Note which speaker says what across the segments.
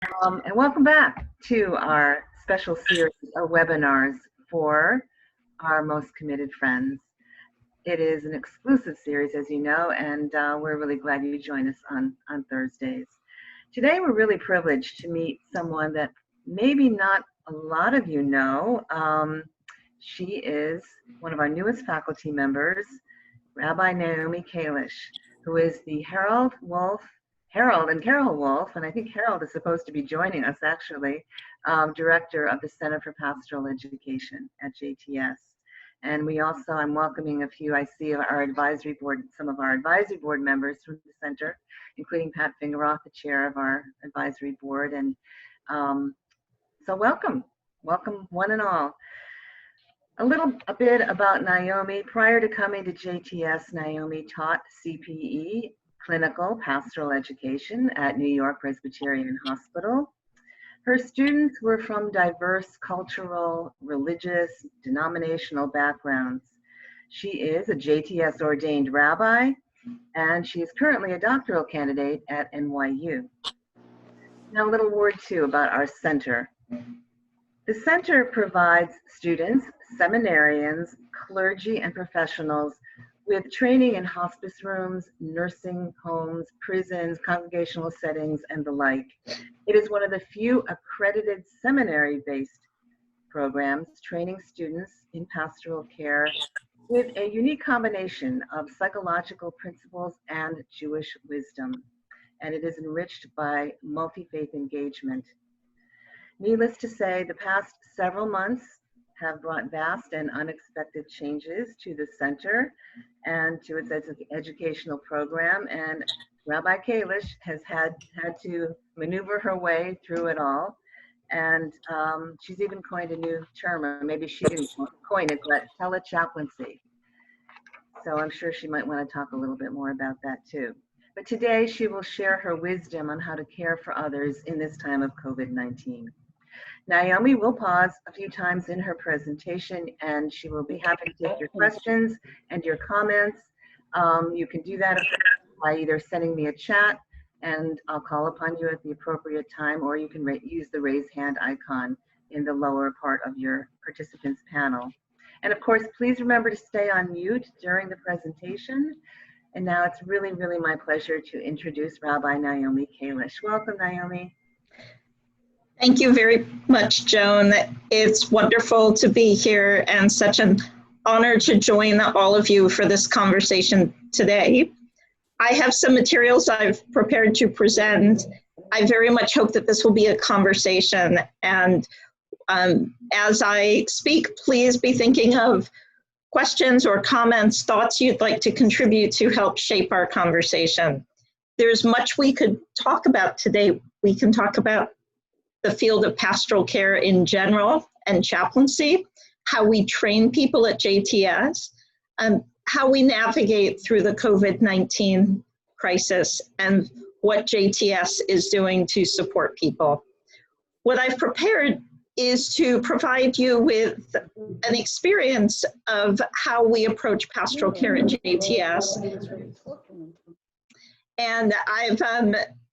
Speaker 1: And welcome back to our special series of webinars for our most committed friends. It is an exclusive series, as you know, and we're really glad you join us on Thursdays. Today, we're really privileged to meet someone that maybe not a lot of you know. She is one of our newest faculty members, Rabbi Naomi Kalish, who is the Harold and Carol Wolf, and I think Harold is supposed to be joining us actually, director of the Center for Pastoral Education at JTS. And I'm welcoming a few, I see our advisory board, some of our advisory board members from the center, including Pat Fingeroth, the chair of our advisory board. And so welcome one and all. A bit about Naomi. Prior to coming to JTS, Naomi taught CPE, clinical pastoral education at New York Presbyterian Hospital. Her students were from diverse cultural, religious, denominational backgrounds. She is a JTS ordained rabbi, and she is currently a doctoral candidate at NYU. Now a little word too about our center. The center provides students, seminarians, clergy, and professionals with training in hospice rooms, nursing homes, prisons, congregational settings, and the like. It is one of the few accredited seminary-based programs training students in pastoral care with a unique combination of psychological principles and Jewish wisdom. And it is enriched by multi-faith engagement. Needless to say, the past several months have brought vast and unexpected changes to the center and to its educational program. And Rabbi Kalish has had to maneuver her way through it all. And she's even coined a new term, or maybe she didn't coin it, but telechaplaincy. So I'm sure she might want to talk a little bit more about that too. But today she will share her wisdom on how to care for others in this time of COVID-19. Naomi will pause a few times in her presentation, and she will be happy to take your questions and your comments. You can do that by either sending me a chat, and I'll call upon you at the appropriate time, or you can use the raise hand icon in the lower part of your participants panel. And of course, please remember to stay on mute during the presentation. And now it's really, really my pleasure to introduce Rabbi Naomi Kalish. Welcome, Naomi.
Speaker 2: Thank you very much, Joan. It's wonderful to be here and such an honor to join all of you for this conversation today. I have some materials I've prepared to present. I very much hope that this will be a conversation. And as I speak, please be thinking of questions or comments, thoughts you'd like to contribute to help shape our conversation. There's much we could talk about today. We can talk about the field of pastoral care in general and chaplaincy, how we train people at JTS, how we navigate through the COVID-19 crisis, and what JTS is doing to support people. What I've prepared is to provide you with an experience of how we approach pastoral care at JTS. And I've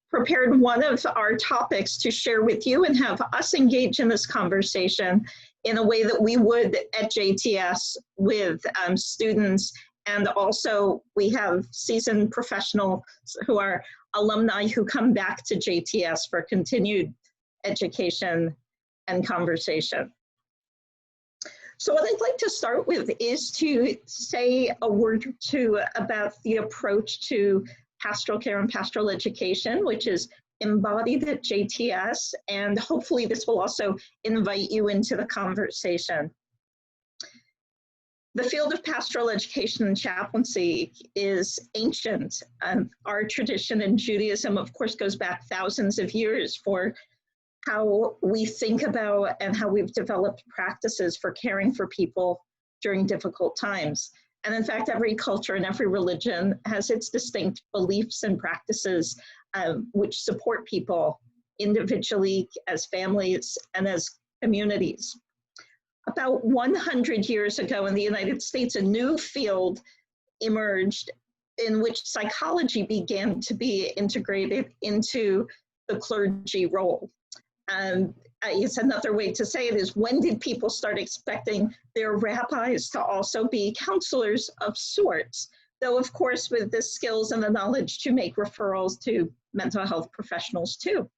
Speaker 2: prepared one of our topics to share with you and have us engage in this conversation in a way that we would at JTS with students. And also we have seasoned professionals who are alumni who come back to JTS for continued education and conversation. So what I'd like to start with is to say a word or two about the approach to pastoral care and pastoral education, which is embodied at JTS, and hopefully this will also invite you into the conversation. The field of pastoral education and chaplaincy is ancient. Our tradition in Judaism, of course, goes back thousands of years for how we think about and how we've developed practices for caring for people during difficult times. And in fact, every culture and every religion has its distinct beliefs and practices which support people individually, as families, and as communities. About 100 years ago in the United States, a new field emerged in which psychology began to be integrated into the clergy role. I guess another way to say it is, when did people start expecting their rabbis to also be counselors of sorts? Though, of course, with the skills and the knowledge to make referrals to mental health professionals too.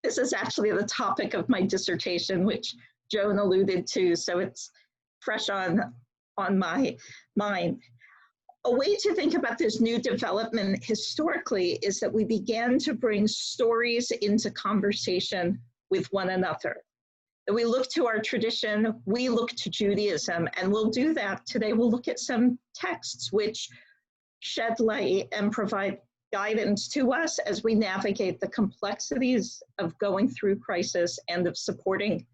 Speaker 2: This is actually the topic of my dissertation, which Joan alluded to, so it's fresh on my mind. A way to think about this new development historically is that we began to bring stories into conversation with one another. That we look to our tradition, we look to Judaism, and we'll do that today. We'll look at some texts which shed light and provide guidance to us as we navigate the complexities of going through crisis and of supporting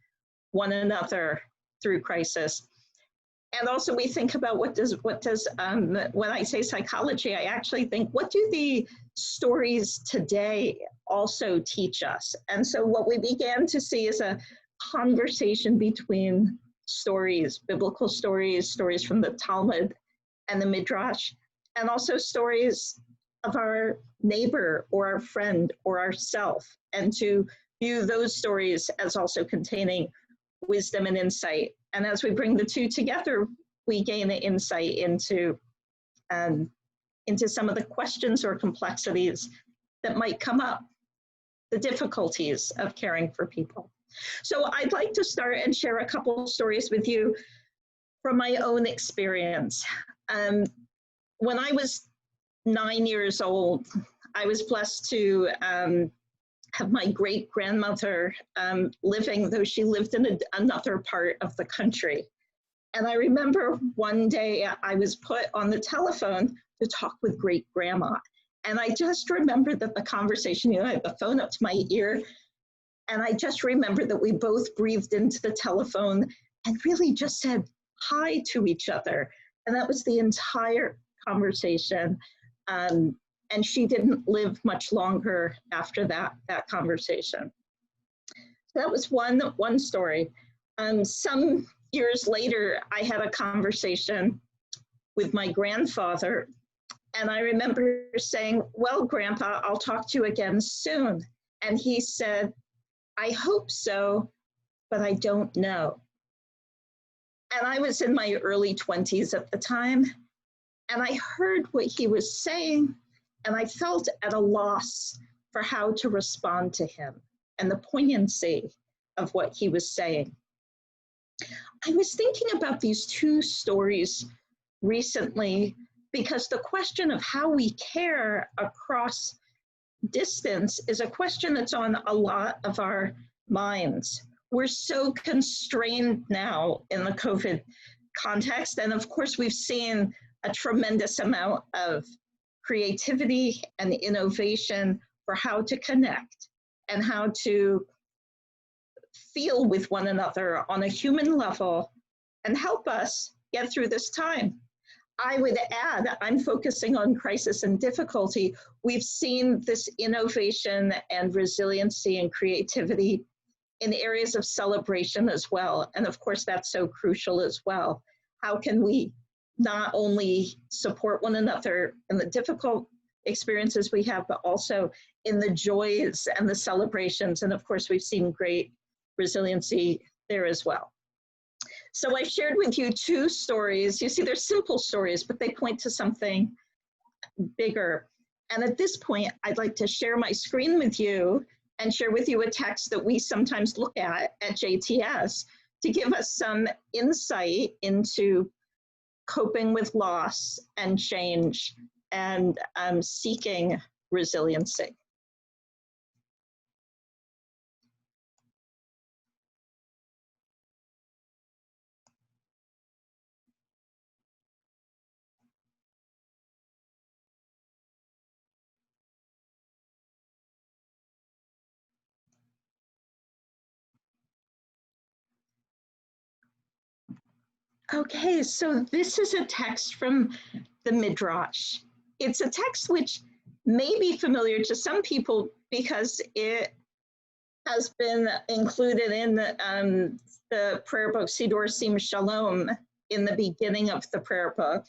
Speaker 2: one another through crisis. And also we think about what does when I say psychology, I actually think, what do the stories today also teach us? And so what we began to see is a conversation between stories, biblical stories, stories from the Talmud and the Midrash, and also stories of our neighbor or our friend or ourself, and to view those stories as also containing wisdom and insight. And as we bring the two together, we gain an insight into some of the questions or complexities that might come up, the difficulties of caring for people. So I'd like to start and share a couple of stories with you from my own experience. When I was 9 years old, I was blessed to have my great-grandmother living, though she lived in another part of the country. And I remember one day I was put on the telephone to talk with great-grandma. And I just remember that the conversation, I had the phone up to my ear, and I just remember that we both breathed into the telephone and really just said hi to each other. And that was the entire conversation. And she didn't live much longer after that conversation. So that was one story. Some years later, I had a conversation with my grandfather, and I remember saying, "Well, Grandpa, I'll talk to you again soon." And he said, "I hope so, but I don't know." And I was in my early 20s at the time, and I heard what he was saying, and I felt at a loss for how to respond to him and the poignancy of what he was saying. I was thinking about these two stories recently because the question of how we care across distance is a question that's on a lot of our minds. We're so constrained now in the COVID context, and of course we've seen a tremendous amount of creativity and innovation for how to connect and how to feel with one another on a human level and help us get through this time. I would add, I'm focusing on crisis and difficulty. We've seen this innovation and resiliency and creativity in areas of celebration as well. And of course, that's so crucial as well. How can we not only support one another in the difficult experiences we have, but also in the joys and the celebrations. And of course, we've seen great resiliency there as well. So I shared with you two stories. You see, they're simple stories, but they point to something bigger. And at this point, I'd like to share my screen with you and share with you a text that we sometimes look at JTS to give us some insight into coping with loss and change and seeking resiliency. Okay, so this is a text from the Midrash. It's a text which may be familiar to some people because it has been included in the prayer book Siddur Sim Shalom in the beginning of the prayer book.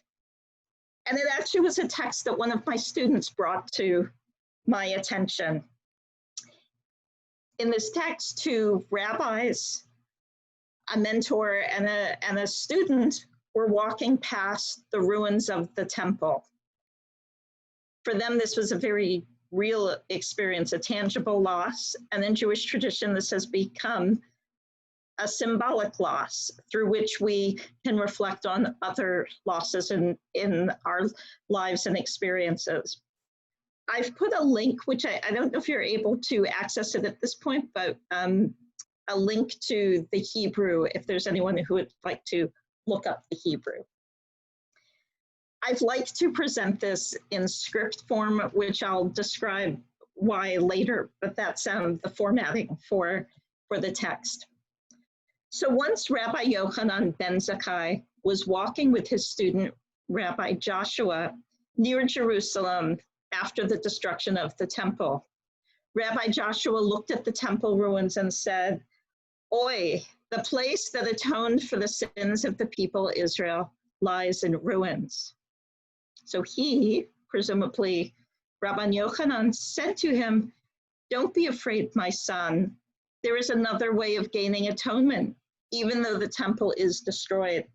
Speaker 2: And it actually was a text that one of my students brought to my attention. in this text, two rabbis, a mentor, and a student were walking past the ruins of the temple. For them, this was a very real experience, a tangible loss. And in Jewish tradition, this has become a symbolic loss through which we can reflect on other losses in our lives and experiences. I've put a link, which I don't know if you're able to access it at this point, but a link to the Hebrew, if there's anyone who would like to look up the Hebrew. I'd like to present this in script form, which I'll describe why later, but that's the formatting for the text. So once Rabbi Yochanan ben Zakkai was walking with his student, Rabbi Joshua, near Jerusalem after the destruction of the temple. Rabbi Joshua looked at the temple ruins and said, "Oi, the place that atoned for the sins of the people Israel lies in ruins." So he, presumably Rabbi Yochanan, said to him, "Don't be afraid, my son. There is another way of gaining atonement, even though the temple is destroyed.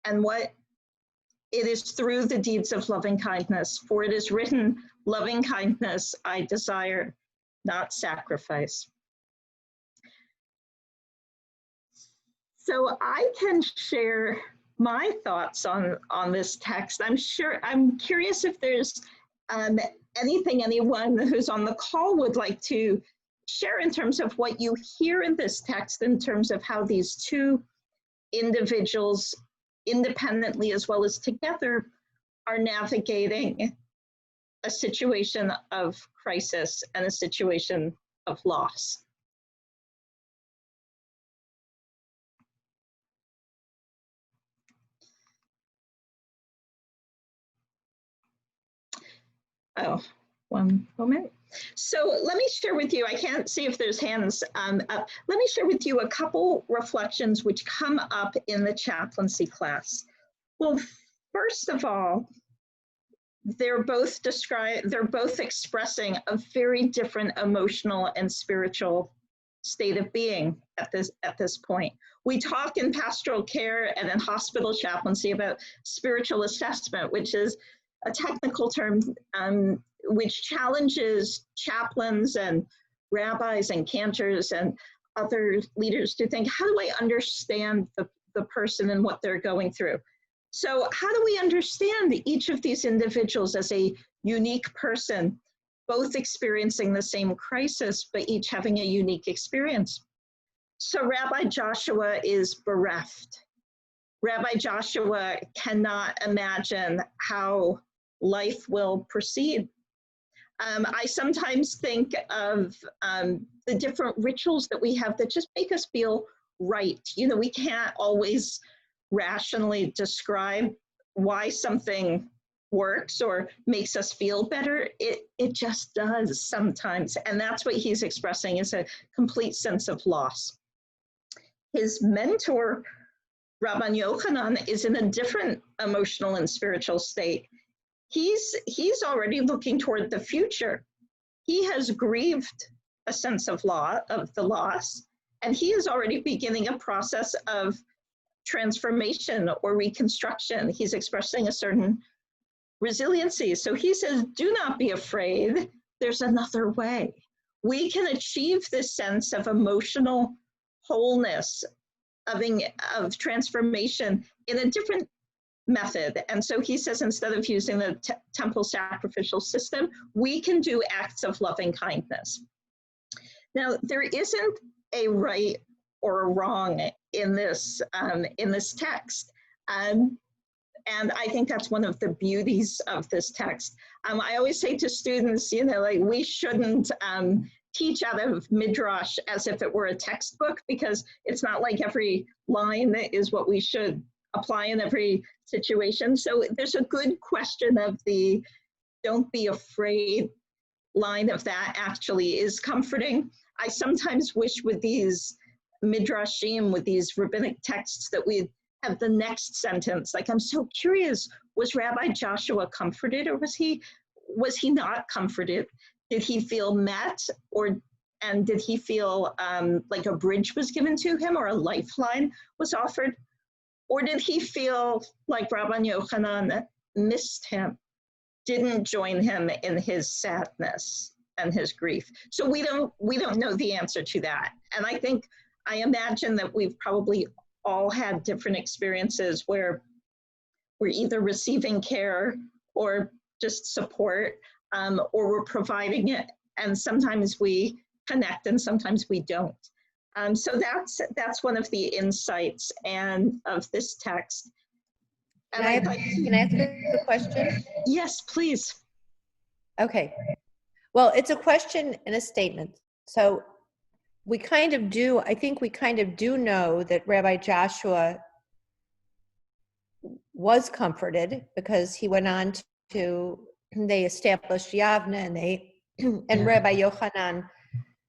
Speaker 2: And what it is through the deeds of loving kindness, for it is written, loving kindness I desire, not sacrifice." So I can share my thoughts on this text. I'm curious if there's anyone who's on the call would like to share in terms of what you hear in this text, in terms of how these two individuals, independently as well as together, are navigating a situation of crisis and a situation of loss. Oh, one moment. So let me share with you, I can't see if there's hands up. Let me share with you a couple reflections which come up in the chaplaincy class. Well, first of all, they're both expressing a very different emotional and spiritual state of being at this point. We talk in pastoral care and in hospital chaplaincy about spiritual assessment, which is a technical term which challenges chaplains and rabbis and cantors and other leaders to think, how do I understand the person and what they're going through? So how do we understand each of these individuals as a unique person, both experiencing the same crisis, but each having a unique experience? So Rabbi Joshua is bereft. Rabbi Joshua cannot imagine how life will proceed. I sometimes think of the different rituals that we have that just make us feel right. You know, we can't always rationally describe why something works or makes us feel better. It just does sometimes. And that's what he's expressing, is a complete sense of loss. His mentor, Rabbi Yochanan, is in a different emotional and spiritual state. He's already looking toward the future. He has grieved a sense of the loss, and he is already beginning a process of transformation or reconstruction. He's expressing a certain resiliency. So he says, do not be afraid. There's another way. We can achieve this sense of emotional wholeness, of transformation in a different method. And so he says, instead of using the temple sacrificial system, we can do acts of loving kindness. Now, there isn't a right or a wrong in this text. And I think that's one of the beauties of this text. I always say to students, you know, like, we shouldn't teach out of Midrash as if it were a textbook, because it's not like every line is what we should apply in every situation. So there's a good question of the "don't be afraid" line of that actually is comforting. I sometimes wish with these midrashim, with these rabbinic texts, that we'd have the next sentence. Like, I'm so curious, was Rabbi Joshua comforted, or was he not comforted? Did he feel met, or And did he feel like a bridge was given to him or a lifeline was offered? Or did he feel like Rabban Yochanan missed him, didn't join him in his sadness and his grief? So we don't know the answer to that. And I imagine that we've probably all had different experiences where we're either receiving care or just support, or we're providing it. And sometimes we connect and sometimes we don't. So that's one of the insights of this text.
Speaker 3: And can I ask a question?
Speaker 2: Yes, please.
Speaker 3: Okay. Well, it's a question and a statement. So we kind of do, I think we kind of do know that Rabbi Joshua was comforted because he went on to, they established Yavne and Rabbi Yochanan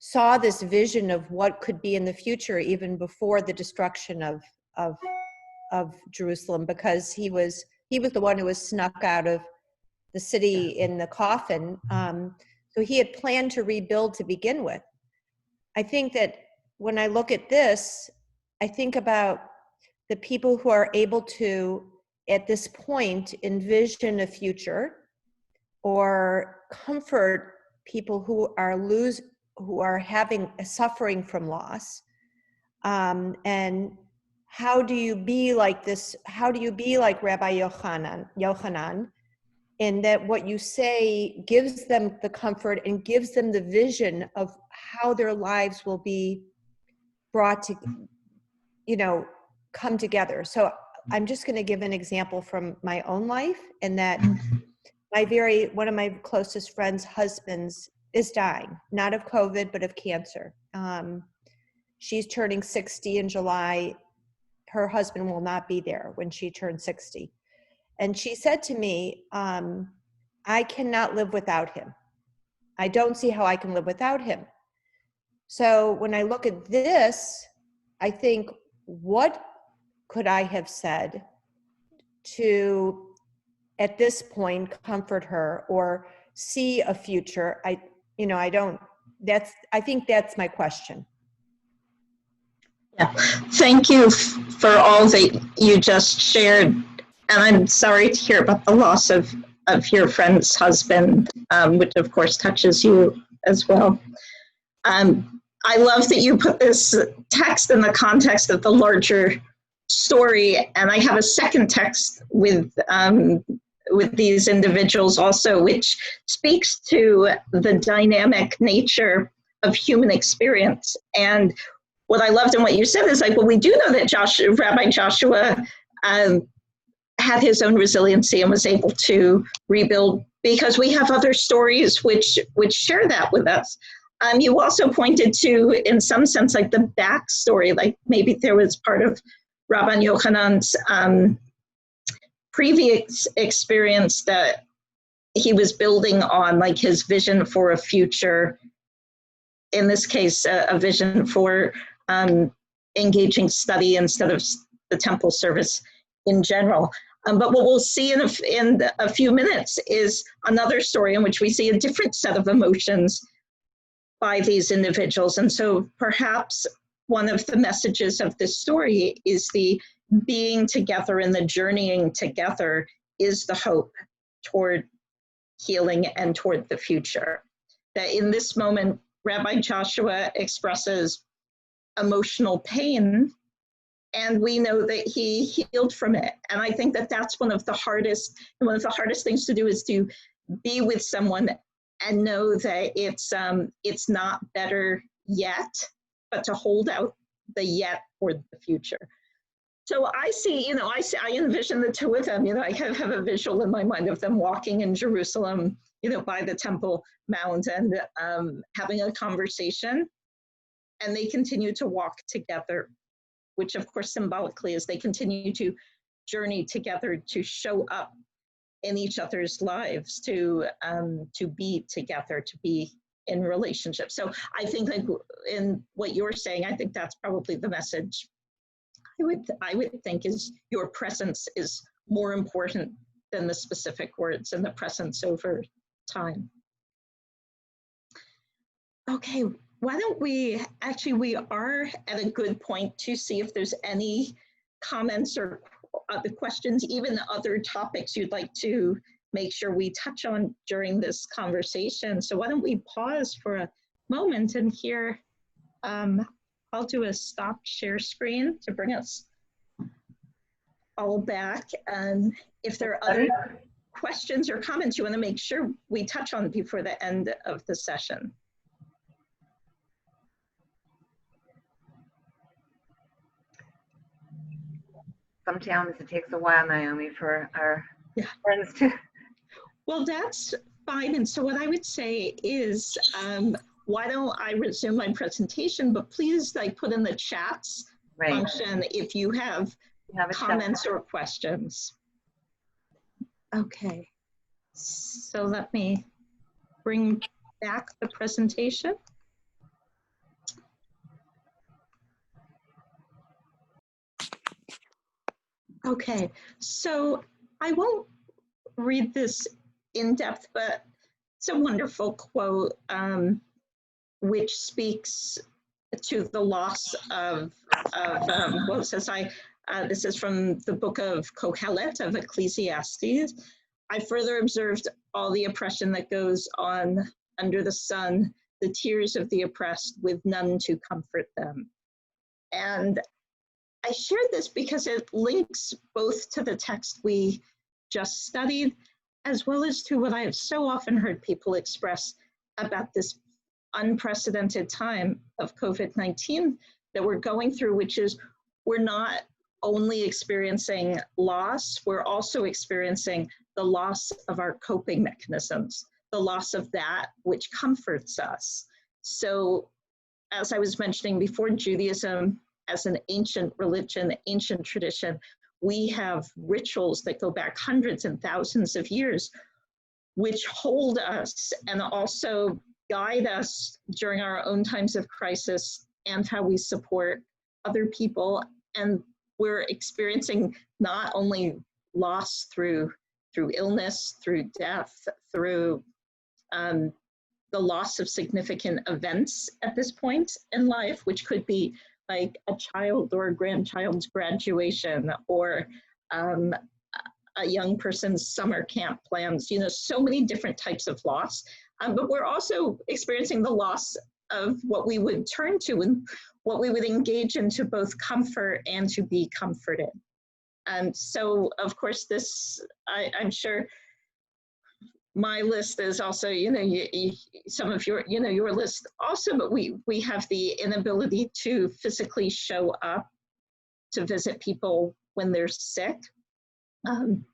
Speaker 3: saw this vision of what could be in the future even before the destruction of Jerusalem, because he was the one who was snuck out of the city in the coffin. So he had planned to rebuild to begin with. I think that when I look at this, I think about the people who are able to, at this point, envision a future or comfort people who are suffering from loss. And how do you be like this? How do you be like Rabbi Yochanan, in that what you say gives them the comfort and gives them the vision of how their lives will be brought to, come together. So I'm just going to give an example from my own life, and that one of my closest friends' husbands is dying, not of COVID, but of cancer. She's turning 60 in July. Her husband will not be there when she turns 60. And she said to me, I cannot live without him. I don't see how I can live without him. So when I look at this, I think, what could I have said to, at this point, comfort her or see a future? I think that's my question.
Speaker 2: Yeah. Thank you for all that you just shared. And I'm sorry to hear about the loss of your friend's husband, which of course touches you as well. I love that you put this text in the context of the larger story. And I have a second text with these individuals also, which speaks to the dynamic nature of human experience. And what I loved in what you said is like, well, we do know that Rabbi Joshua had his own resiliency and was able to rebuild, because we have other stories which share that with us. You also pointed to, in some sense, like the backstory, like maybe there was part of Rabban Yochanan's previous experience that he was building on, like his vision for a future, in this case, a vision for engaging study instead of the temple service in general. But what we'll see in a few minutes is another story in which we see a different set of emotions by these individuals. And so perhaps one of the messages of this story is the being together and the journeying together is the hope toward healing and toward the future. That in this moment, Rabbi Joshua expresses emotional pain, and we know that he healed from it. And I think that that's one of the hardest things to do, is to be with someone and know that it's not better yet, but to hold out the yet for the future. So I see, I envision the two of them, I have a visual in my mind of them walking in Jerusalem, by the Temple Mount and having a conversation, and they continue to walk together, which of course symbolically is they continue to journey together, to show up in each other's lives, to be together, to be in relationship. So I think, like in what you're saying, I think that's probably the message I would think is your presence is more important than the specific words, and the presence over time. Okay, why don't we, actually, we are at a good point to see if there's any comments or other questions, even other topics you'd like to make sure we touch on during this conversation. So why don't we pause for a moment and hear, I'll do a stop share screen to bring us all back. And if there are other questions or comments you want to make sure we touch on before the end of the session.
Speaker 1: Sometimes it takes a while, Naomi, for our friends to.
Speaker 2: Well, that's fine. And so what I would say is, why don't I resume my presentation, but please put in the chats function if you have comments or questions. Okay, so let me bring back the presentation. Okay, so I won't read this in depth, but it's a wonderful quote which speaks to the loss of well, it says, this is from the book of Kohelet of Ecclesiastes. I further observed all the oppression that goes on under the sun, the tears of the oppressed with none to comfort them. And I shared this because it links both to the text we just studied, as well as to what I have so often heard people express about this unprecedented time of COVID-19 that we're going through, which is we're not only experiencing loss, we're also experiencing the loss of our coping mechanisms, the loss of that which comforts us. So as I was mentioning before, Judaism as an ancient religion, ancient tradition, we have rituals that go back hundreds and thousands of years, which hold us and also guide us during our own times of crisis and how we support other people. And we're experiencing not only loss through illness, through death, through the loss of significant events at this point in life, which could be like a child or a grandchild's graduation, or a young person's summer camp plans, so many different types of loss. But we're also experiencing the loss of what we would turn to and what we would engage in to both comfort and to be comforted. And so, of course, this, I'm sure my list is also, some of your, your list also, but we have the inability to physically show up to visit people when they're sick,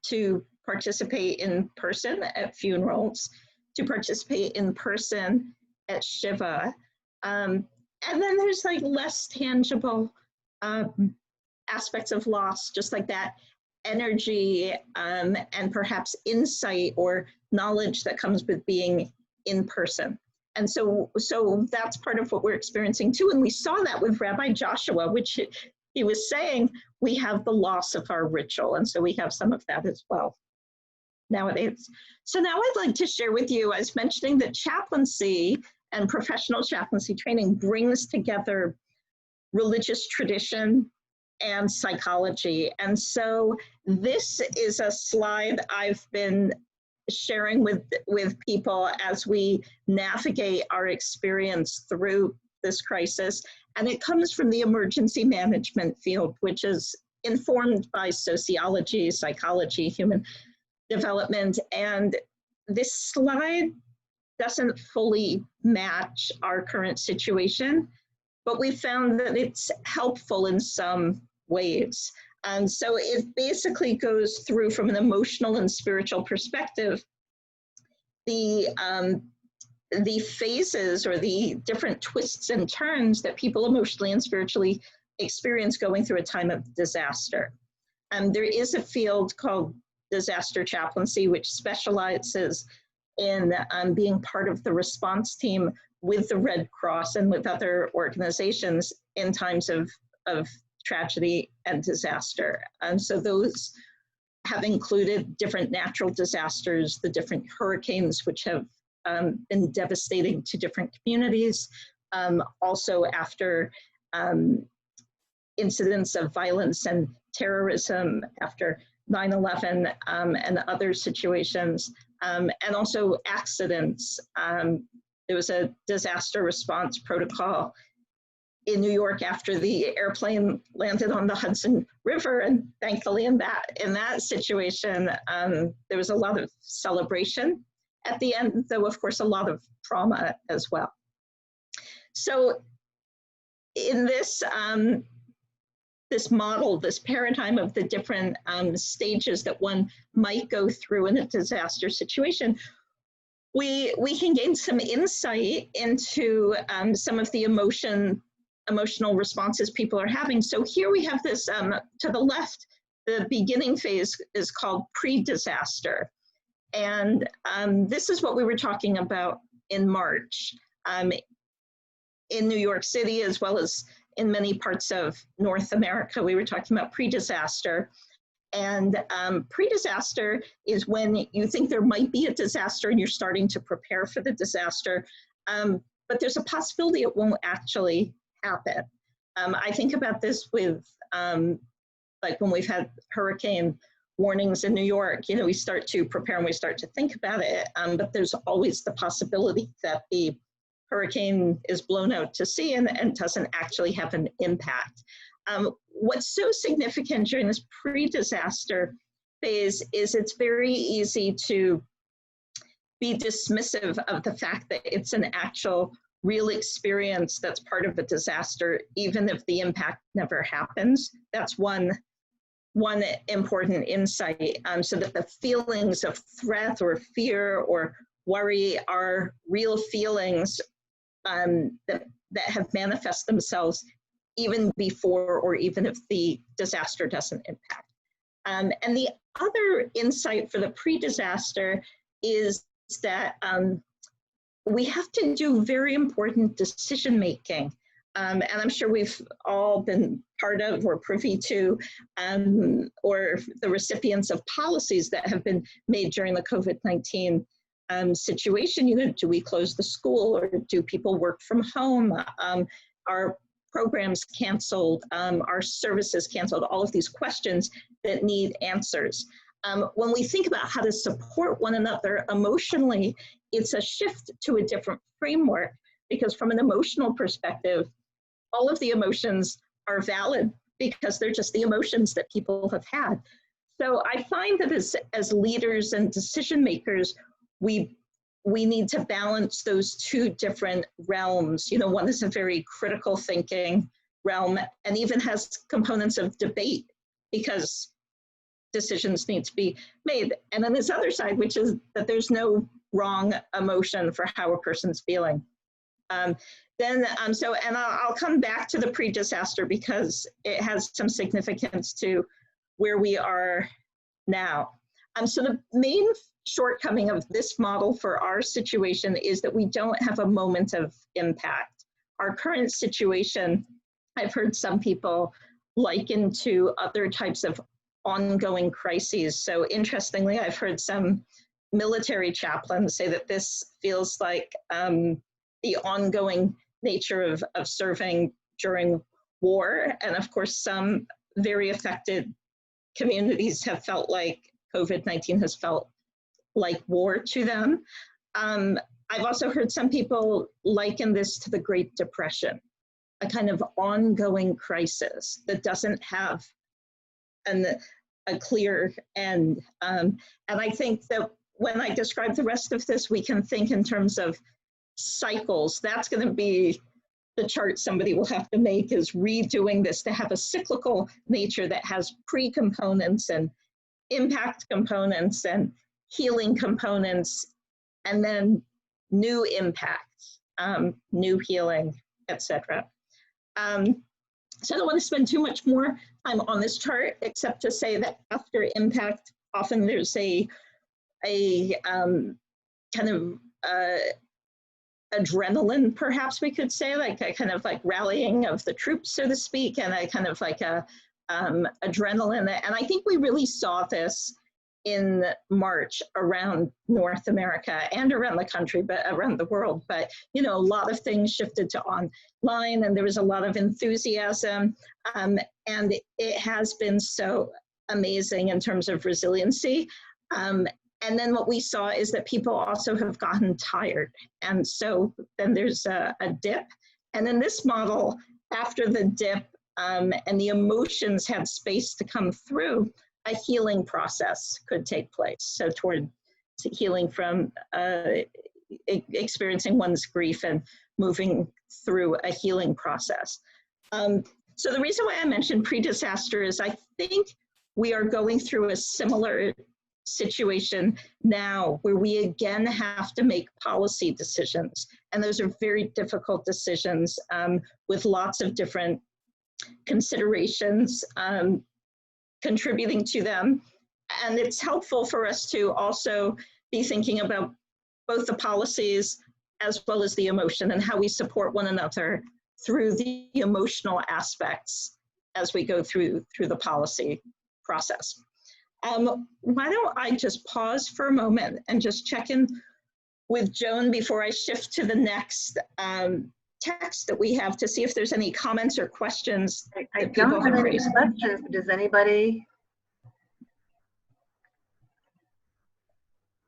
Speaker 2: to participate in person at funerals, to participate in person at Shiva. And then there's less tangible aspects of loss, just like that energy and perhaps insight or knowledge that comes with being in person. And so that's part of what we're experiencing too. And we saw that with Rabbi Joshua, which he was saying, we have the loss of our ritual. And so we have some of that as well nowadays. So now I'd like to share with you, I was mentioning that chaplaincy and professional chaplaincy training brings together religious tradition and psychology. And so this is a slide I've been sharing with people as we navigate our experience through this crisis. And it comes from the emergency management field, which is informed by sociology, psychology, human development. And this slide doesn't fully match our current situation, but we found that it's helpful in some ways. And so it basically goes through, from an emotional and spiritual perspective, the phases or the different twists and turns that people emotionally and spiritually experience going through a time of disaster. There is a field called disaster chaplaincy, which specializes in being part of the response team with the Red Cross and with other organizations in times of tragedy and disaster. And so those have included different natural disasters, the different hurricanes, which have been devastating to different communities, also after incidents of violence and terrorism after 9/11 and other situations, and also accidents. There was a disaster response protocol in New York after the airplane landed on the Hudson River, and thankfully in that situation, there was a lot of celebration at the end, though of course a lot of trauma as well. So in this this model, this paradigm of the different stages that one might go through in a disaster situation, we can gain some insight into some of the emotional responses people are having. So here we have this, to the left, the beginning phase is called pre-disaster. And this is what we were talking about in March. In New York City, as well as in many parts of North America, we were talking about pre-disaster. And pre-disaster is when you think there might be a disaster and you're starting to prepare for the disaster, but there's a possibility it won't actually happen. I think about this with like when we've had hurricane warnings in New York, we start to prepare and we start to think about it, but there's always the possibility that the hurricane is blown out to sea and doesn't actually have an impact. What's so significant during this pre-disaster phase is it's very easy to be dismissive of the fact that it's an actual real experience that's part of a disaster, even if the impact never happens. That's one important insight, so that the feelings of threat or fear or worry are real feelings that have manifest themselves even before or even if the disaster doesn't impact. And the other insight for the pre-disaster is that we have to do very important decision making. And I'm sure we've all been part of or privy to, or the recipients of policies that have been made during the COVID-19 situation. Do we close the school or do people work from home? Are programs canceled? Are services canceled? All of these questions that need answers. When we think about how to support one another emotionally, it's a shift to a different framework, because from an emotional perspective, all of the emotions are valid because they're just the emotions that people have had. So I find that as leaders and decision makers, we need to balance those two different realms. One is a very critical thinking realm and even has components of debate because decisions need to be made. And then this other side, which is that there's no wrong emotion for how a person's feeling. And I'll come back to the pre-disaster because it has some significance to where we are now. So the main shortcoming of this model for our situation is that we don't have a moment of impact. Our current situation, I've heard some people liken to other types of ongoing crises. So interestingly, I've heard some military chaplains say that this feels like the ongoing nature of serving during war. And of course, some very affected communities have felt like COVID-19 has felt like war to them. I've also heard some people liken this to the Great Depression, a kind of ongoing crisis that doesn't have a clear end. And I think that when I describe the rest of this, we can think in terms of cycles. That's going to be the chart somebody will have to make, is redoing this to have a cyclical nature that has pre-components and impact components and healing components, and then new impacts, new healing, etc. So I don't want to spend too much more time on this chart, except to say that after impact, often there's a kind of adrenaline, perhaps we could say, like a kind of like rallying of the troops, so to speak, and a kind of like a adrenaline. And I think we really saw this in March around North America and around the country, but around the world. But, you know, a lot of things shifted to online, and there was a lot of enthusiasm. And it has been so amazing in terms of resiliency. And then what we saw is that people also have gotten tired. And so then there's a dip. And then this model, after the dip and the emotions had space to come through, a healing process could take place. So toward healing from experiencing one's grief and moving through a healing process. So the reason why I mentioned pre-disaster is I think we are going through a similar situation now where we again have to make policy decisions. And those are very difficult decisions with lots of different considerations contributing to them. And it's helpful for us to also be thinking about both the policies as well as the emotion and how we support one another through the emotional aspects as we go through the policy process. Why don't I just pause for a moment and just check in with Joan before I shift to the next text that we have to see if there's any comments or questions.
Speaker 1: I don't have any questions. Does anybody?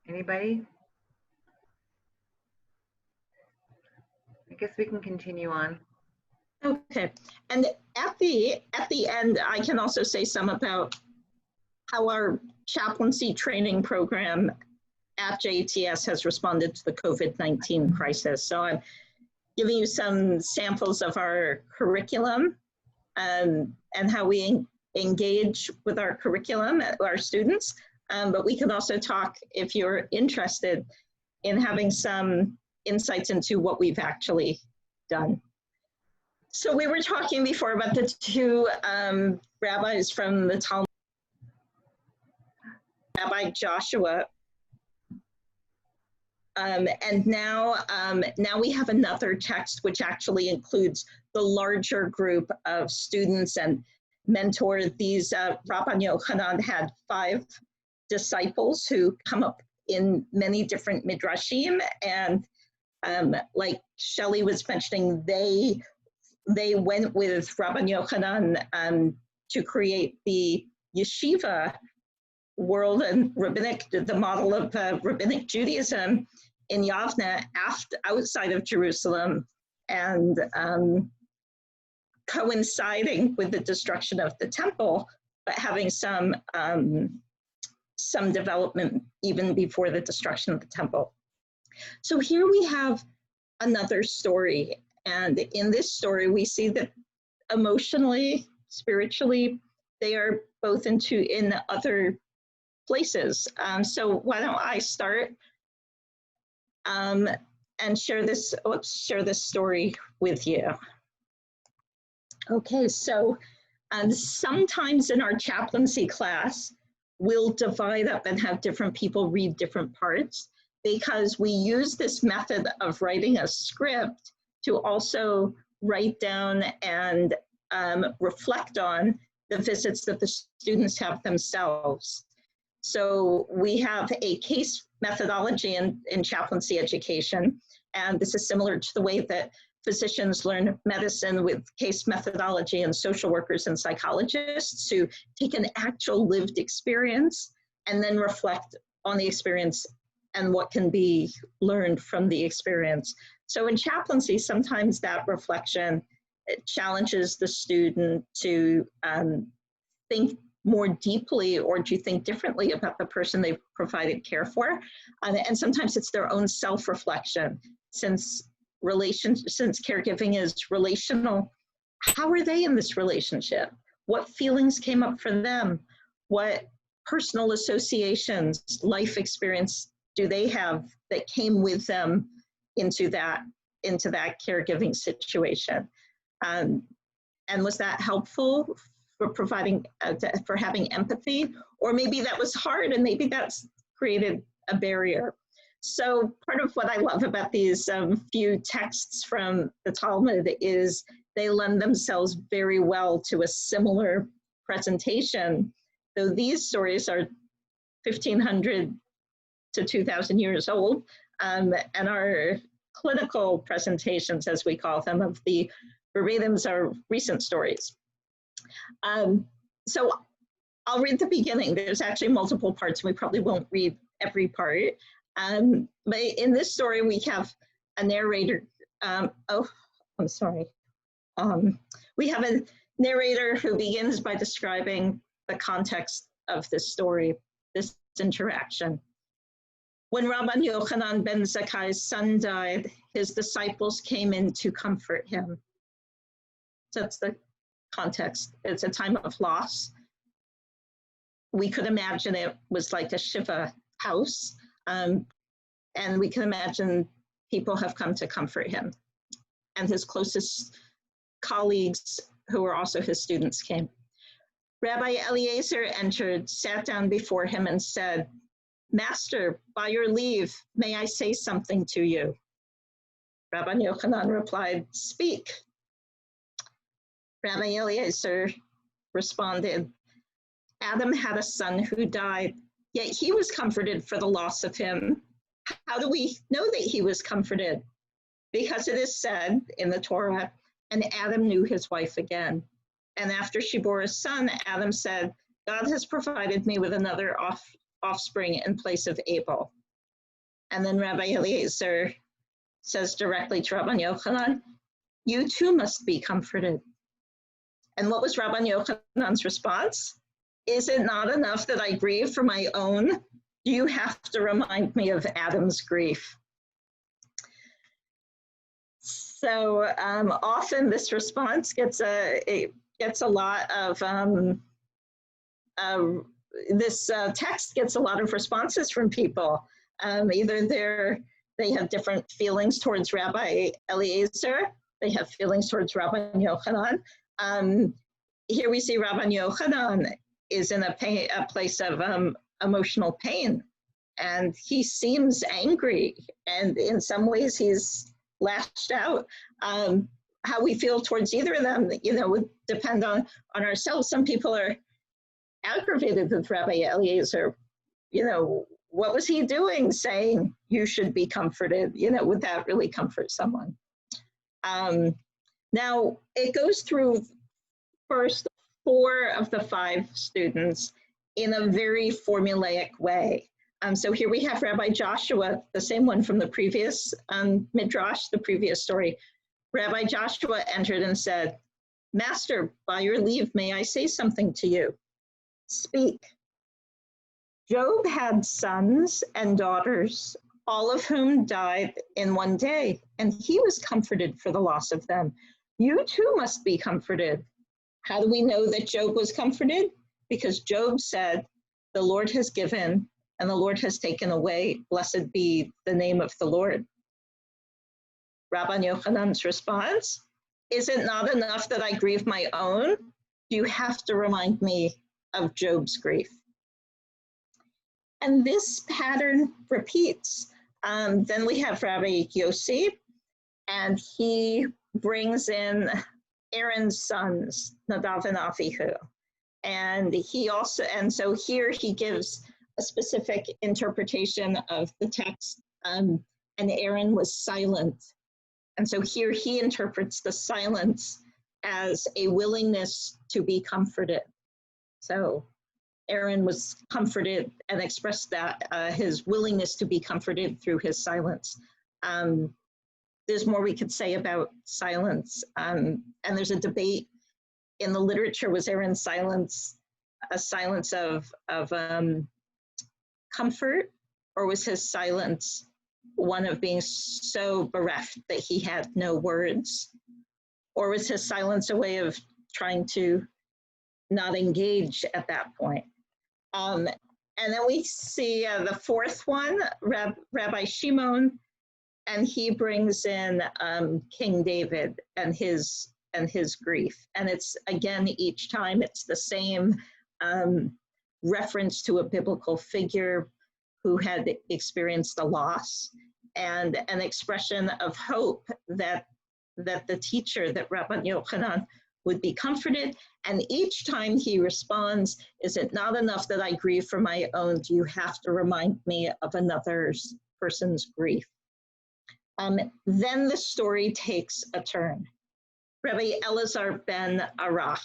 Speaker 1: Anybody? I guess we can continue on.
Speaker 2: Okay, and at the end, I can also say some about how our chaplaincy training program at JETS has responded to the COVID-19 crisis. So I'm giving you some samples of our curriculum and how we engage with our curriculum, our students, but we can also talk, if you're interested, in having some insights into what we've actually done. So we were talking before about the two rabbis from the Talmud, Rabbi Joshua, and now we have another text which actually includes the larger group of students and mentors. These Rabban Yochanan had 5 disciples who come up in many different midrashim, and like Shelley was mentioning, they went with Rabban Yochanan to create the yeshiva world and the model of rabbinic Judaism in Yavne outside of Jerusalem, and coinciding with the destruction of the temple, but having some development even before the destruction of the temple. So here we have another story, and in this story we see that emotionally, spiritually, they are both in other places. So why don't I start and share this story with you. Okay, so sometimes in our chaplaincy class, we'll divide up and have different people read different parts, because we use this method of writing a script to also write down and reflect on the visits that the students have themselves. So we have a case methodology in chaplaincy education, and this is similar to the way that physicians learn medicine with case methodology, and social workers and psychologists to take an actual lived experience and then reflect on the experience and what can be learned from the experience. So in chaplaincy, sometimes that reflection challenges the student to think more deeply or to think differently about the person they've provided care for. And sometimes it's their own self-reflection. Since caregiving is relational, how are they in this relationship? What feelings came up for them? What personal associations, life experience do they have that came with them into that caregiving situation? And was that helpful for providing, for having empathy? Or maybe that was hard and maybe that's created a barrier. So part of what I love about these few texts from the Talmud is they lend themselves very well to a similar presentation, though these stories are 1,500 to 2,000 years old, and our clinical presentations, as we call them, of the verbatums are recent stories. So I'll read the beginning. There's actually multiple parts. We probably won't read every part. But in this story, we have a narrator. We have a narrator who begins by describing the context of this story, this interaction. When Rabban Yochanan ben Zakkai's son died, his disciples came in to comfort him. So that's the context. It's a time of loss. We could imagine it was like a Shiva house, and we can imagine people have come to comfort him. And his closest colleagues, who were also his students, came. Rabbi Eliezer entered, sat down before him, and said, "Master, by your leave, may I say something to you?" Rabbi Yochanan replied, "Speak." Rabbi Eliezer responded, "Adam had a son who died, yet he was comforted for the loss of him. How do we know that he was comforted? Because it is said in the Torah, and Adam knew his wife again. And after she bore a son, Adam said, God has provided me with another offspring in place of Abel." And then Rabbi Eliezer says directly to Rabban Yochanan, "You too must be comforted." And what was Rabban Yochanan's response? "Is it not enough that I grieve for my own? Do you have to remind me of Adam's grief?" So often this response gets a lot of, this text gets a lot of responses from people. Either they have different feelings towards Rabbi Eliezer, they have feelings towards Rabban Yochanan. Here we see Rabban Yochanan is in a place of emotional pain, and he seems angry, and in some ways he's lashed out. How we feel towards either of them, would depend on ourselves. Some people are aggravated with Rabbi Eliezer. What was he doing saying you should be comforted? Would that really comfort someone? Now, it goes through first 4 of the 5 students in a very formulaic way. So here we have Rabbi Joshua, the same one from the previous Midrash, the previous story. Rabbi Joshua entered and said, "Master, by your leave, may I say something to you?" "Speak." Job had sons and daughters, all of whom died in one day, and he was comforted for the loss of them. You too must be comforted. How do we know that Job was comforted? Because Job said, "The Lord has given, and the Lord has taken away. Blessed be the name of the Lord." Rabban Yochanan's response, "Is it not enough that I grieve my own? You have to remind me of Job's grief." And this pattern repeats. Then we have Rabbi Yossi, and he brings in Aaron's sons, Nadav and Avihu. And so here he gives a specific interpretation of the text, and Aaron was silent. And so here he interprets the silence as a willingness to be comforted. So Aaron was comforted and expressed that his willingness to be comforted through his silence. There's more we could say about silence, and there's a debate in the literature. Was Aaron's silence a silence of comfort, or was his silence one of being so bereft that he had no words? Or was his silence a way of trying to not engage at that point? And then we see the 4th one, Rabbi Shimon, and he brings in King David and his grief. And it's, again, each time it's the same reference to a biblical figure who had experienced a loss, and an expression of hope that the teacher, that Rabban Yochanan, would be comforted. And each time he responds, is it not enough that I grieve for my own? Do you have to remind me of another person's grief? Then the story takes a turn. Rabbi Elazar ben Arach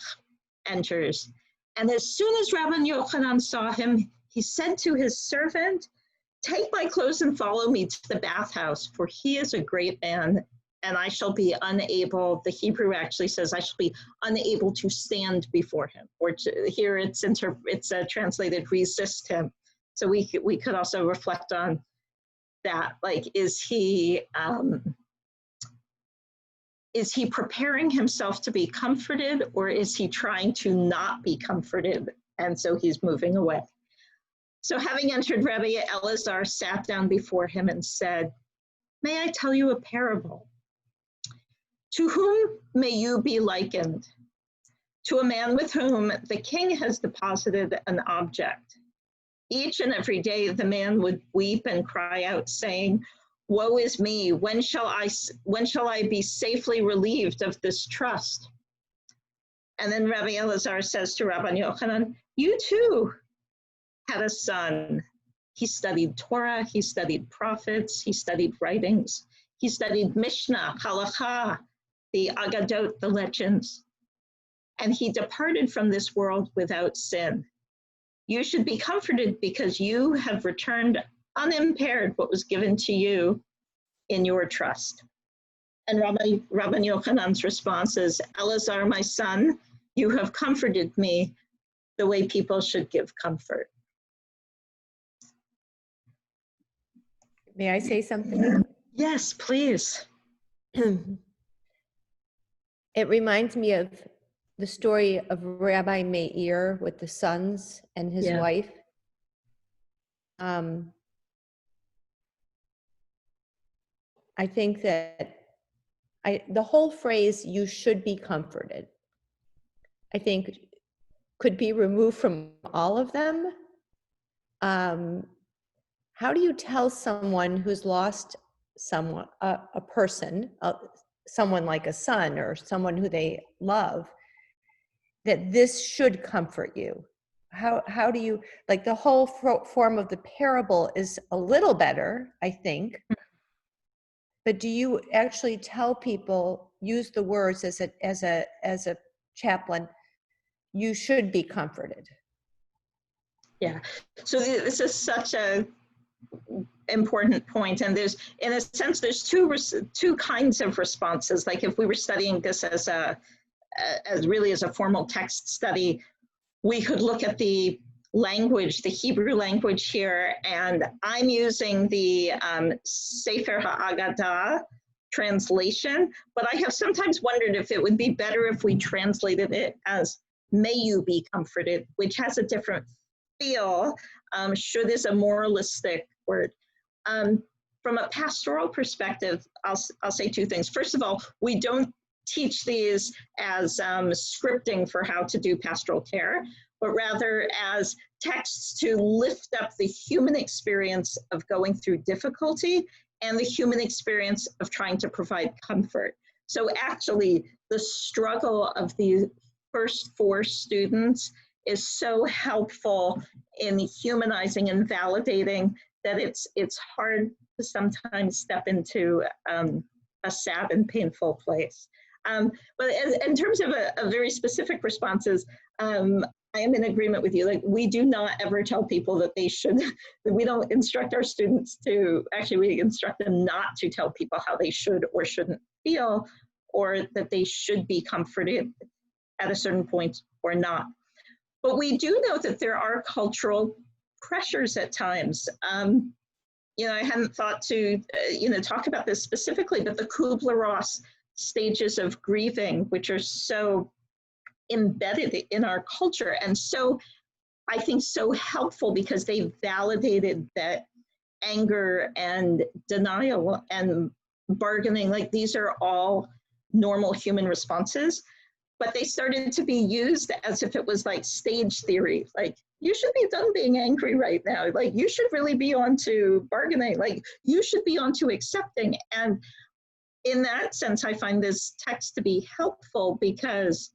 Speaker 2: enters. And as soon as Rabbi Yochanan saw him, he said to his servant, take my clothes and follow me to the bathhouse, for he is a great man, and I shall be unable, the Hebrew actually says, I shall be unable to stand before him. Or here it's translated, resist him. So we could also reflect on that. Like, is he preparing himself to be comforted, or is he trying to not be comforted? And so he's moving away. So having entered, Rabbi Elazar sat down before him and said, may I tell you a parable? To whom may you be likened? To a man with whom the king has deposited an object. Each and every day the man would weep and cry out, saying, woe is me, when shall I be safely relieved of this trust? And then Rabbi Elazar says to Rabbi Yochanan, you too had a son. He studied Torah, he studied prophets, he studied writings, he studied Mishnah, Halakha, the Agadot, the legends, and he departed from this world without sin. You should be comforted because you have returned unimpaired what was given to you in your trust. And Rabbi Yochanan's response is, Elazar, my son, you have comforted me the way people should give comfort.
Speaker 3: May I say something?
Speaker 2: Yes, please.
Speaker 3: It reminds me of the story of Rabbi Meir with the sons and his wife. I think that the whole phrase, you should be comforted, I think could be removed from all of them. How do you tell someone who's lost someone, a person, someone like a son or someone who they love, that this should comfort you? How do you, like, the whole form of the parable is a little better, I think, but do you actually tell people, use the words as a chaplain, you should be comforted?
Speaker 2: Yeah, so this is such a important point, and there's, in a sense, there's two kinds of responses. Like, if we were studying this as really as a formal text study, we could look at the language, the Hebrew language here, and I'm using the Sefer HaAgadah translation, but I have sometimes wondered if it would be better if we translated it as may you be comforted, which has a different feel. Should is a moralistic word. From a pastoral perspective, I'll say two things. First of all, we don't teach these as scripting for how to do pastoral care, but rather as texts to lift up the human experience of going through difficulty and the human experience of trying to provide comfort. So actually, the struggle of the first four students is so helpful in humanizing and validating that it's hard to sometimes step into a sad and painful place. But in terms of a very specific responses, I am in agreement with you. Like, we do not ever tell people that they should, that we don't instruct our students to, actually we instruct them not to tell people how they should or shouldn't feel, or that they should be comforted at a certain point or not. But we do know that there are cultural pressures at times. You know, I hadn't thought to, talk about this specifically, but the Kubler-Ross stages of grieving, which are so embedded in our culture and so, I think, so helpful because they validated that anger and denial and bargaining, like, these are all normal human responses, but they started to be used as if it was like stage theory. Like, you should be done being angry right now. Like, you should really be on to bargaining. Like, you should be on to accepting. And in that sense, I find this text to be helpful because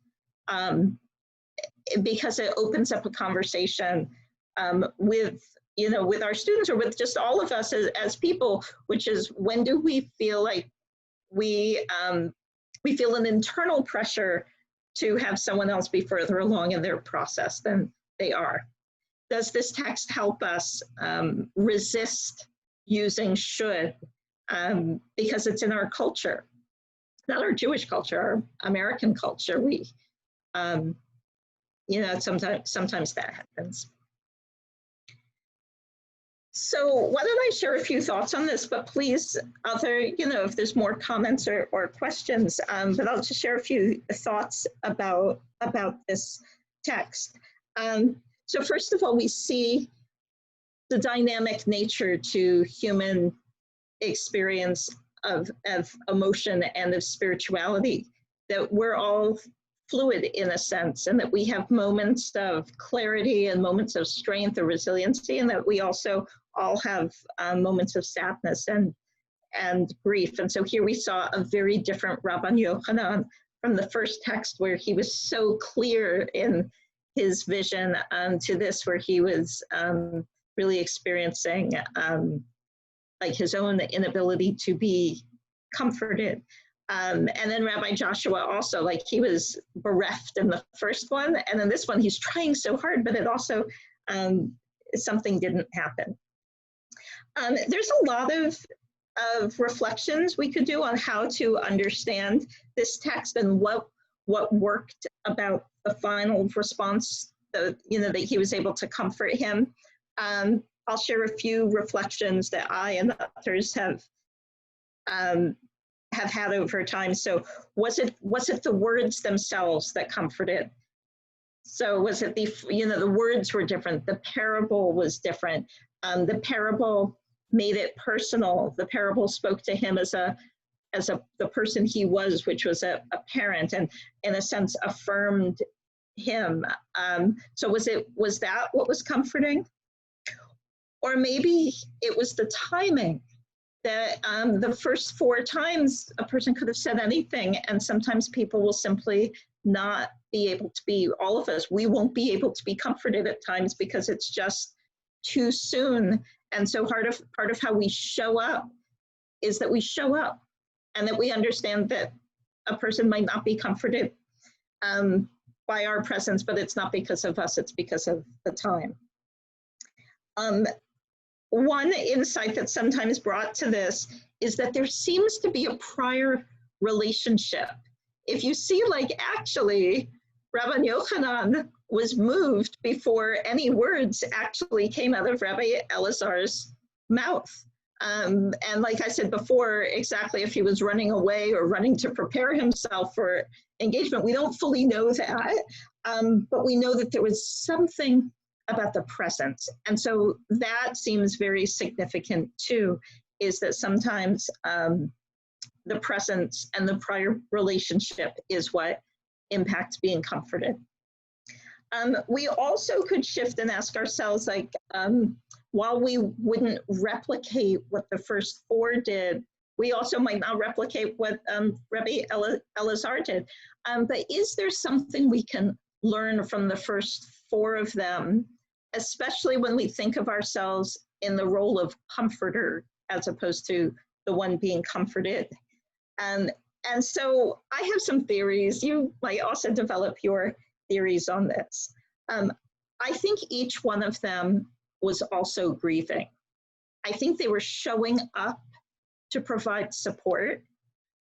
Speaker 2: because it opens up a conversation with, with our students or with just all of us as people, which is, when do we feel like we feel an internal pressure to have someone else be further along in their process than they are? Does this text help us resist using should, because it's in our culture, not our Jewish culture, our American culture? We, sometimes that happens. So why don't I share a few thoughts on this, but please, if there's more comments or questions, but I'll just share a few thoughts about this text. So first of all, we see the dynamic nature to human experience of emotion and of spirituality, that we're all fluid in a sense, and that we have moments of clarity and moments of strength or resiliency, and that we also all have moments of sadness and grief. And so here we saw a very different Rabban Yochanan from the first text, where he was so clear in his vision, to this, where he was really experiencing like his own inability to be comforted. And then Rabbi Joshua also, like, he was bereft in the first one, and then this one he's trying so hard, but it also, something didn't happen. There's a lot of reflections we could do on how to understand this text and what worked about the final response, that he was able to comfort him. I'll share a few reflections that I and others have had over time. So was it the words themselves that comforted? So was it the words were different, the parable was different. The parable made it personal. The parable spoke to him as the person he was, which was a parent, and in a sense affirmed him. So was that what was comforting? Or maybe it was the timing, that the first 4 times a person could have said anything, and sometimes people will simply not be able to be, all of us, we won't be able to be comforted at times because it's just too soon. And so part of how we show up is that we show up, and that we understand that a person might not be comforted by our presence, but it's not because of us, it's because of the time. One insight that's sometimes brought to this is that there seems to be a prior relationship. If you see, like, actually, Rabban Yochanan was moved before any words actually came out of Rabbi Elazar's mouth. And like I said before, exactly if he was running away or running to prepare himself for engagement, we don't fully know that, but we know that there was something about the presence. And so that seems very significant too, is that sometimes the presence and the prior relationship is what impacts being comforted. We also could shift and ask ourselves, like, while we wouldn't replicate what the first 4 did, we also might not replicate what Rabbi Elazar did. But is there something we can learn from the first 4 of them, especially when we think of ourselves in the role of comforter as opposed to the one being comforted? And so I have some theories. You might also develop your theories on this. I think each one of them was also grieving. I think they were showing up to provide support,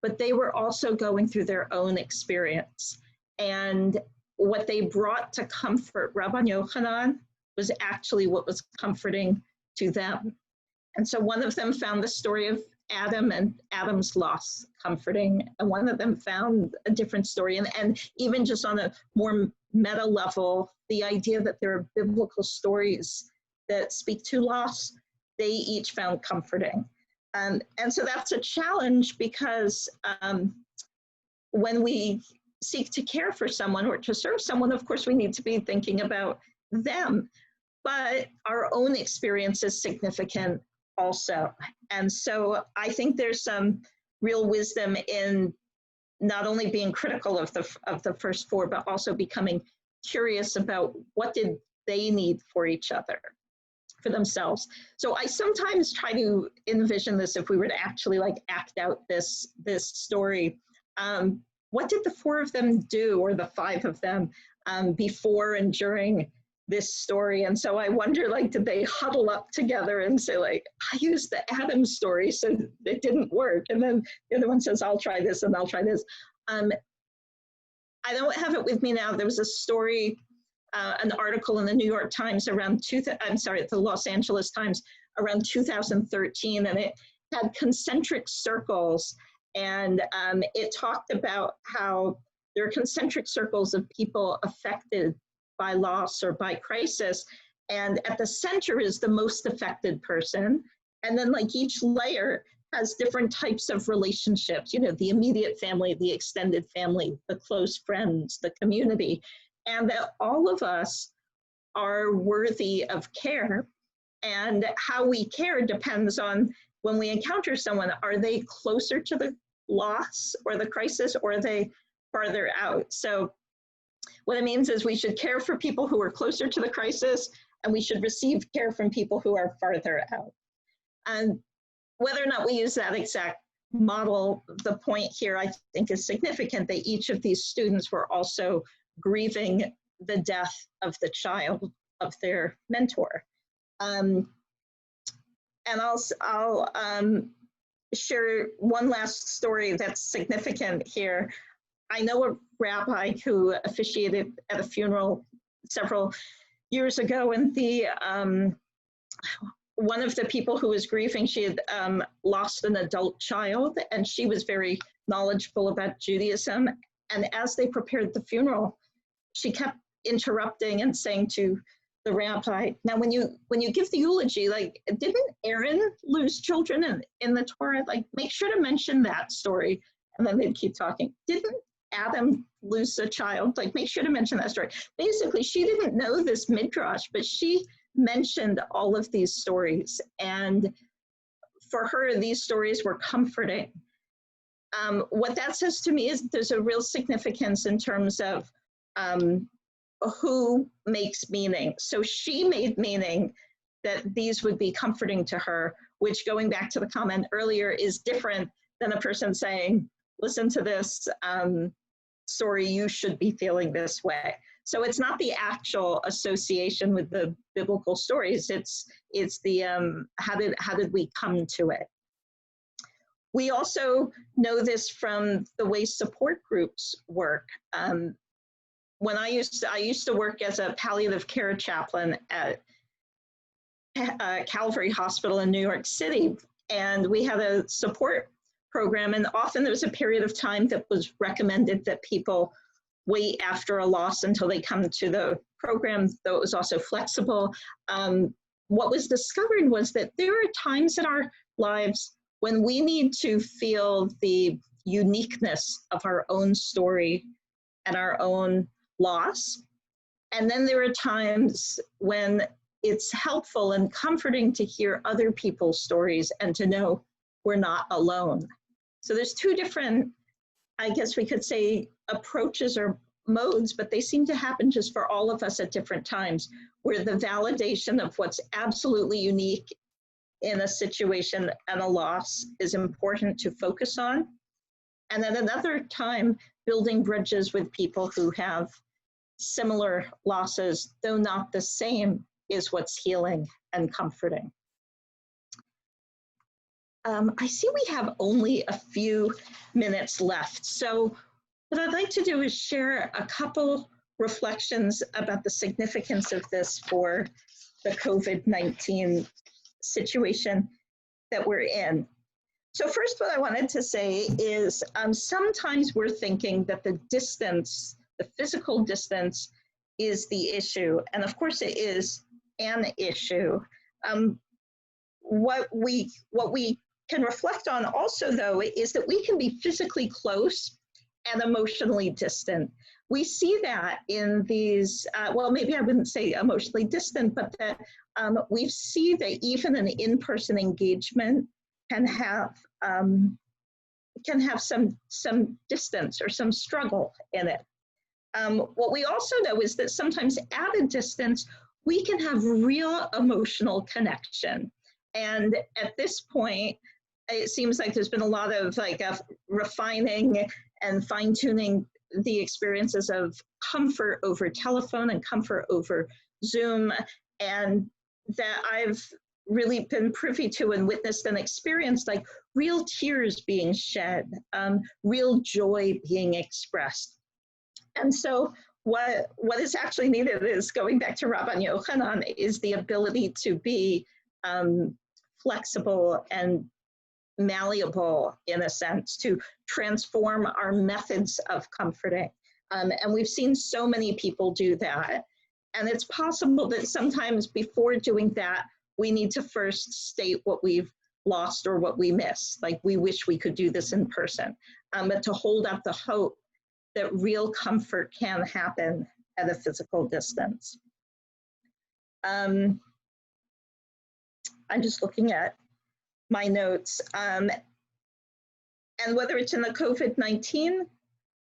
Speaker 2: but they were also going through their own experience. And what they brought to comfort Rabban Yochanan was actually what was comforting to them. And so one of them found the story of Adam and Adam's loss comforting, and one of them found a different story. And even just on a more meta level, the idea that there are biblical stories that speak to loss, they each found comforting. And so that's a challenge, because when we seek to care for someone or to serve someone, of course, we need to be thinking about them, but our own experience is significant also. And so I think there's some real wisdom in not only being critical of the first four, but also becoming curious about what did they need for each other, for themselves. So I sometimes try to envision this, if we were to actually like act out this story. What did the four of them do, or the five of them, before and during this story? And so I wonder, like, did they huddle up together and say, like, I used the Adam story, so it didn't work. And then the other one says, I'll try this and I'll try this. I don't have it with me now. There was a story, an article in the New York Times around the Los Angeles Times around 2013, and it had concentric circles, and it talked about how there are concentric circles of people affected by loss or by crisis, and at the center is the most affected person, and then like each layer has different types of relationships, you know, the immediate family, the extended family, the close friends, the community, and that all of us are worthy of care. And how we care depends on, when we encounter someone, are they closer to the loss or the crisis, or are they farther out? So what it means is we should care for people who are closer to the crisis, and we should receive care from people who are farther out. And whether or not we use that exact model, the point here I think is significant, that each of these students were also grieving the death of the child of their mentor. And I'll share one last story that's significant here. I know a rabbi who officiated at a funeral several years ago, and the one of the people who was grieving, she had lost an adult child, and she was very knowledgeable about Judaism. And as they prepared the funeral, she kept interrupting and saying to the rabbi, now when you give the eulogy, like, didn't Aaron lose children in the Torah? Like, make sure to mention that story. And then they'd keep talking. Didn't Adam lose a child? Like, make sure to mention that story. Basically, she didn't know this midrash, but she mentioned all of these stories. And for her, these stories were comforting. What that says to me is there's a real significance in terms of who makes meaning. So she made meaning that these would be comforting to her, which, going back to the comment earlier, is different than a person saying, listen to this story, you should be feeling this way. So it's not the actual association with the biblical stories, it's the how did we come to it. We also know this from the way support groups work. When I used to work as a palliative care chaplain at Calvary Hospital in New York City, and we had a support program, and often there was a period of time that was recommended that people wait after a loss until they come to the program, though it was also flexible. What was discovered was that there are times in our lives when we need to feel the uniqueness of our own story and our own loss. And then there are times when it's helpful and comforting to hear other people's stories and to know we're not alone. So there's two different, I guess we could say, approaches or modes, but they seem to happen just for all of us at different times, where the validation of what's absolutely unique in a situation and a loss is important to focus on. And at another time, building bridges with people who have similar losses, though not the same, is what's healing and comforting. I see we have only a few minutes left. So what I'd like to do is share a couple reflections about the significance of this for the COVID-19 situation that we're in. So first, what I wanted to say is sometimes we're thinking that the distance, the physical distance, is the issue. And of course it is an issue. What we can reflect on also, though, is that we can be physically close and emotionally distant. We see that in these, well, maybe I wouldn't say emotionally distant, but that we see that even an in-person engagement can have can have some distance or some struggle in it. What we also know is that sometimes at a distance, we can have real emotional connection. And at this point, it seems like there's been a lot of refining and fine-tuning the experiences of comfort over telephone and comfort over Zoom, and that I've really been privy to and witnessed and experienced like real tears being shed, real joy being expressed. And so what is actually needed is, going back to Rabban Yochanan, is the ability to be flexible and malleable, in a sense, to transform our methods of comforting. And we've seen so many people do that. And it's possible that sometimes before doing that, we need to first state what we've lost or what we miss. Like, we wish we could do this in person, but to hold up the hope that real comfort can happen at a physical distance. I'm just looking at my notes. And whether it's in the COVID-19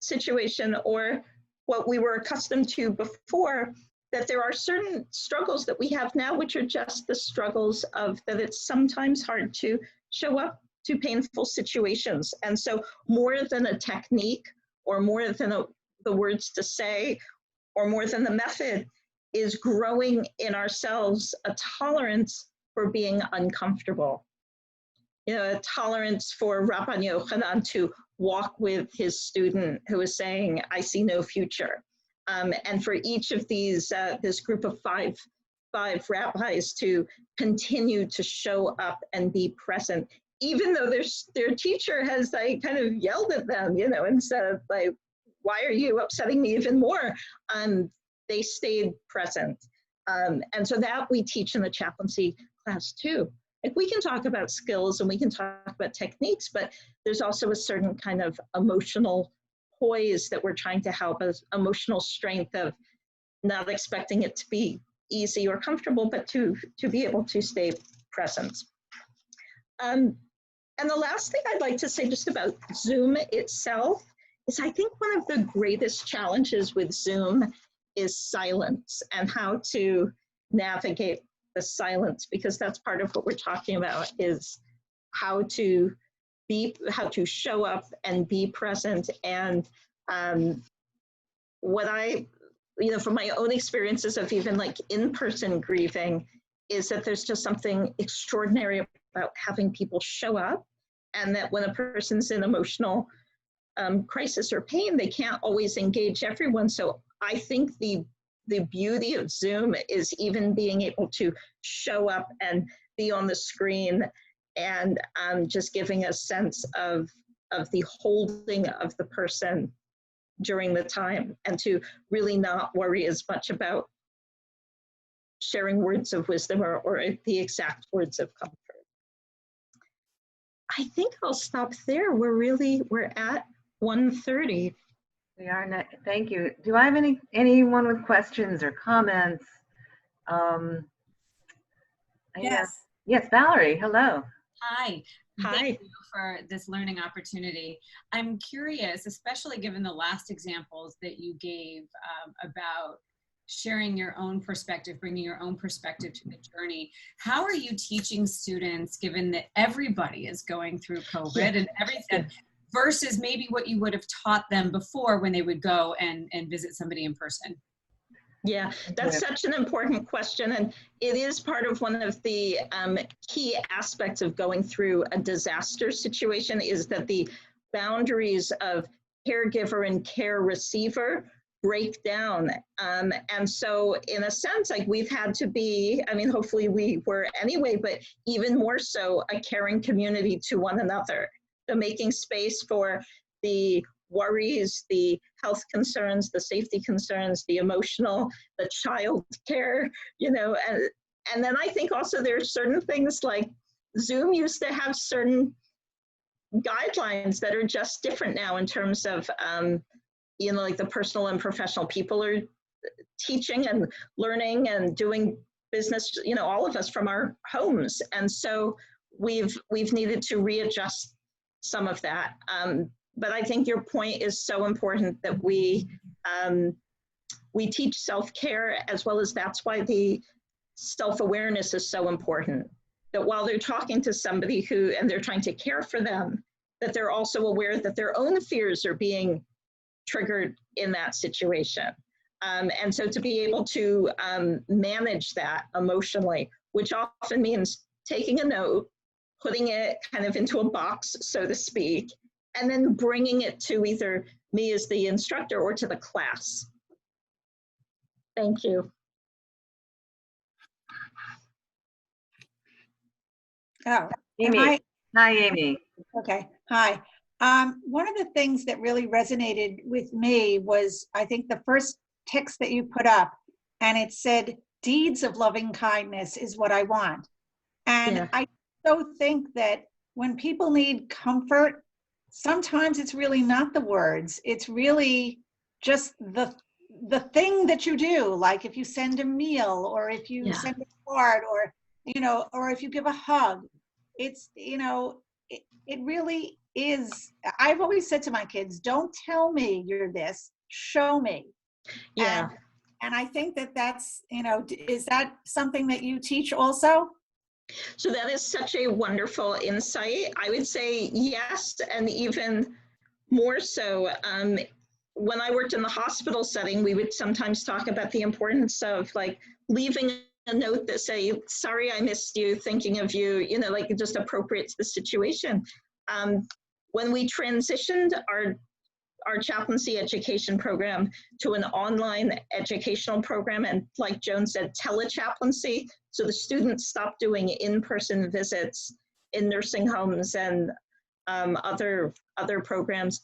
Speaker 2: situation or what we were accustomed to before, that there are certain struggles that we have now, which are just the struggles of that it's sometimes hard to show up to painful situations. And so more than a technique, or more than the words to say, or more than the method, is growing in ourselves a tolerance for being uncomfortable. You know, a tolerance for Rabban Yochanan to walk with his student who is saying, I see no future. And for each of these, this group of five rabbis to continue to show up and be present, even though their teacher has like kind of yelled at them, you know, and said like, why are you upsetting me even more? They stayed present. And so that we teach in the chaplaincy class too. Like, we can talk about skills and we can talk about techniques, but there's also a certain kind of emotional poise that we're trying to help, as emotional strength of not expecting it to be easy or comfortable, but to be able to stay present. And the last thing I'd like to say just about Zoom itself is, I think one of the greatest challenges with Zoom is silence, and how to navigate the silence, because that's part of what we're talking about, is how to show up and be present. And what I, you know, from my own experiences of even like in-person grieving, is that there's just something extraordinary about having people show up, and that when a person's in emotional crisis or pain, they can't always engage everyone. So I think the beauty of Zoom is even being able to show up and be on the screen, and just giving a sense of the holding of the person during the time, and to really not worry as much about sharing words of wisdom or the exact words of comfort. I think I'll stop there. We're at 1:30.
Speaker 1: We are not, thank you. Do I have anyone with questions or comments?
Speaker 4: Yes.
Speaker 1: Yes, Valerie, hello.
Speaker 4: Hi.
Speaker 2: Hi.
Speaker 4: Thank you for this learning opportunity. I'm curious, especially given the last examples that you gave about sharing your own perspective, bringing your own perspective to the journey. How are you teaching students, given that everybody is going through COVID and everything, versus maybe what you would have taught them before when they would go and visit somebody in person?
Speaker 2: Yeah, that's such an important question. And it is part of one of the key aspects of going through a disaster situation, is that the boundaries of caregiver and care receiver break down. And so in a sense, like, we've had to be, I mean, hopefully we were anyway, but even more so, a caring community to one another. So making space for the worries, the health concerns, the safety concerns, the emotional, the child care, you know, and then I think also there are certain things like Zoom used to have certain guidelines that are just different now in terms of, you know, like the personal and professional people are teaching and learning and doing business, you know, all of us from our homes. And so we've needed to readjust some of that. But I think your point is so important that we teach self-care, as well as that's why the self-awareness is so important. That while they're talking to somebody and they're trying to care for them, that they're also aware that their own fears are being triggered in that situation. And so to be able to manage that emotionally, which often means taking a note, putting it kind of into a box, so to speak, and then bringing it to either me as the instructor or to the class. Thank you.
Speaker 5: Oh,
Speaker 1: Amy. Hi, Amy.
Speaker 5: okay. Hi. One of the things that really resonated with me was, I think, the first text that you put up, and it said, "Deeds of loving kindness is what I want." And
Speaker 2: Yeah.
Speaker 5: I so think that when people need comfort, sometimes it's really not the words. It's really just the thing that you do, like if you send a meal, or if you send a card, or or if you give a hug. It's it really is. I've always said to my kids, don't tell me you're this, show me.
Speaker 2: Yeah.
Speaker 5: And I think that that's, is that something that you teach also?
Speaker 2: So that is such a wonderful insight. I would say yes, and even more so. When I worked in the hospital setting, we would sometimes talk about the importance of like leaving a note that say, "Sorry, I missed you, thinking of you," like just appropriate to the situation. When we transitioned our chaplaincy education program to an online educational program, and like Joan said, telechaplaincy, so the students stopped doing in-person visits in nursing homes and other programs.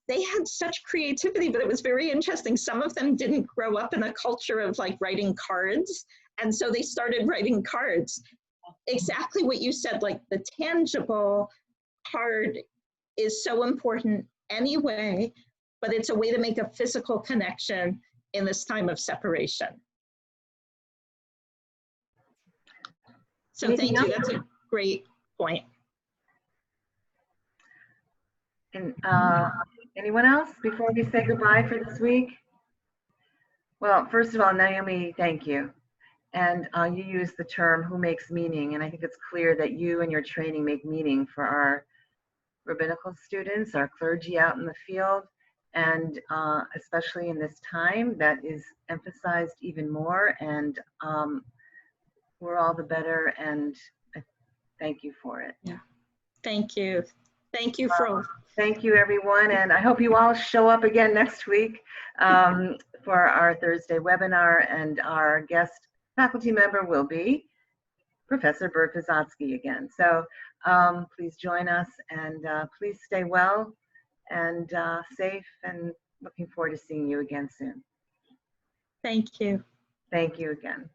Speaker 2: They had such creativity, but it was very interesting. Some of them didn't grow up in a culture of like writing cards, and so they started writing cards. Exactly what you said, like the tangible card is so important anyway, but it's a way to make a physical connection in this time of separation. So thank you, that's a great point.
Speaker 1: And anyone else before we say goodbye for this week? Well, first of all, Naomi, thank you. And you use the term "who makes meaning," and I think it's clear that you and your training make meaning for our rabbinical students, our clergy out in the field, and especially in this time, that is emphasized even more. And we're all the better, and I thank you for it.
Speaker 2: Yeah, thank you. Thank you for.
Speaker 1: Thank you, everyone, and I hope you all show up again next week for our Thursday webinar. And our guest faculty member will be Professor Bert Visotsky again. So please join us, and please stay well and safe, and looking forward to seeing you again soon.
Speaker 2: Thank you.
Speaker 1: Thank you again.